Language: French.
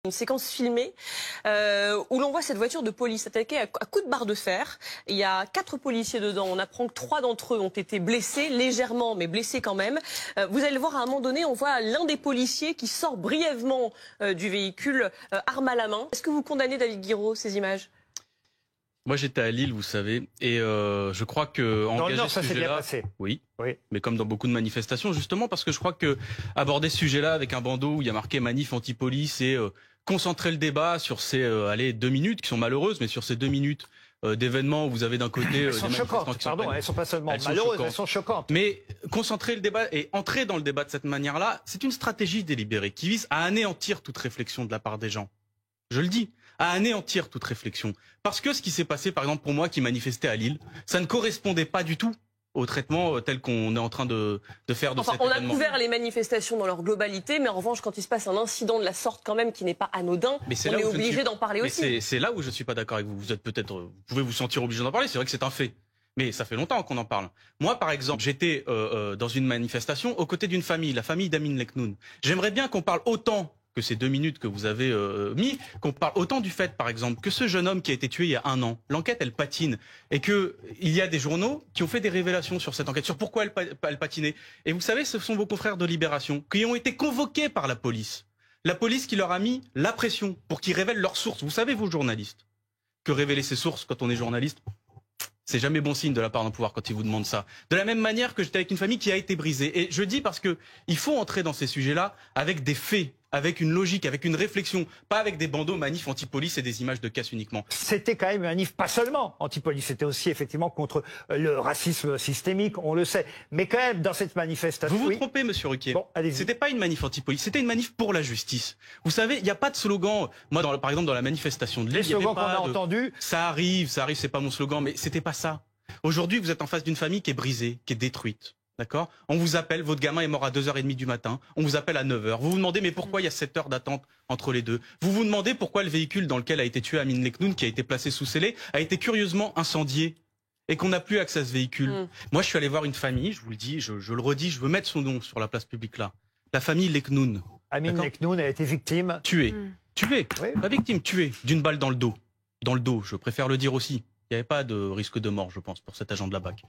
Une séquence filmée où l'on voit cette voiture de police attaquée à coups de barre de fer. Il y a 4 policiers dedans. On apprend que 3 d'entre eux ont été blessés, légèrement, mais blessés quand même. Vous allez le voir, à un moment donné, on voit l'un des policiers qui sort brièvement du véhicule, arme à la main. Est-ce que vous condamnez, David Guiraud, ces images ? Moi, j'étais à Lille, vous savez, et je crois que dans le Nord, ça s'est bien passé. Oui, mais comme dans beaucoup de manifestations, justement, parce que je crois que aborder ce sujet-là avec un bandeau où il y a marqué manif anti-police et concentrer le débat sur ces 2 minutes qui sont malheureuses, mais sur ces 2 minutes d'événements où vous avez d'un côté elles sont choquantes, pardon, elles sont pas seulement malheureuses, elles sont choquantes. Mais concentrer le débat et entrer dans le débat de cette manière-là, c'est une stratégie délibérée qui vise à anéantir toute réflexion de la part des gens. Je le dis, à anéantir toute réflexion. Parce que ce qui s'est passé, par exemple, pour moi qui manifestais à Lille, ça ne correspondait pas du tout au traitement tel qu'on est en train de faire de cet événement. On a couvert les manifestations dans leur globalité, mais en revanche, quand il se passe un incident de la sorte quand même qui n'est pas anodin, on est obligé d'en parler aussi. C'est là où je ne suis pas d'accord avec vous. Vous pouvez vous sentir obligé d'en parler, c'est vrai que c'est un fait. Mais ça fait longtemps qu'on en parle. Moi, par exemple, j'étais dans une manifestation aux côtés d'une famille, la famille d'Amin Leknoun. J'aimerais bien qu'on parle autant que ces 2 minutes que vous avez mis, qu'on parle autant du fait, par exemple, que ce jeune homme qui a été tué il y a 1 an, l'enquête, elle patine, et que il y a des journaux qui ont fait des révélations sur cette enquête, sur pourquoi elle patinait. Et vous savez, ce sont vos confrères de Libération qui ont été convoqués par la police qui leur a mis la pression pour qu'ils révèlent leurs sources. Vous savez, vous journalistes, que révéler ses sources quand on est journaliste, c'est jamais bon signe de la part d'un pouvoir quand il vous demande ça. De la même manière que j'étais avec une famille qui a été brisée. Et je dis parce que il faut entrer dans ces sujets-là avec des faits, avec une logique, avec une réflexion, pas avec des bandeaux manifs anti-police et des images de casse uniquement. C'était quand même une manif pas seulement anti-police, c'était aussi effectivement contre le racisme systémique, on le sait. Mais quand même, dans cette manifestation... Vous vous trompez, monsieur Ruquier. Bon, allez-y. C'était pas une manif anti-police, c'était une manif pour la justice. Vous savez, il n'y a pas de slogan. Moi, par exemple, dans la manifestation de Lille, les slogans qu'on a entendus... Ça arrive, c'est pas mon slogan, mais c'était pas ça. Aujourd'hui, vous êtes en face d'une famille qui est brisée, qui est détruite. D'accord? On vous appelle, votre gamin est mort à 2h30 du matin, on vous appelle à 9h. Vous vous demandez mais pourquoi il y a 7 heures d'attente entre les deux? Vous vous demandez pourquoi le véhicule dans lequel a été tué Amin Leknoun, qui a été placé sous scellé, a été curieusement incendié et qu'on n'a plus accès à ce véhicule. Moi, je suis allé voir une famille, je vous le dis, je le redis, je veux mettre son nom sur la place publique là. La famille Leknoun. Amin Leknoun a été victime. Tué. Tué. Oui. Pas victime, tué. D'une balle dans le dos. Dans le dos, je préfère le dire aussi. Il n'y avait pas de risque de mort, je pense, pour cet agent de la BAC.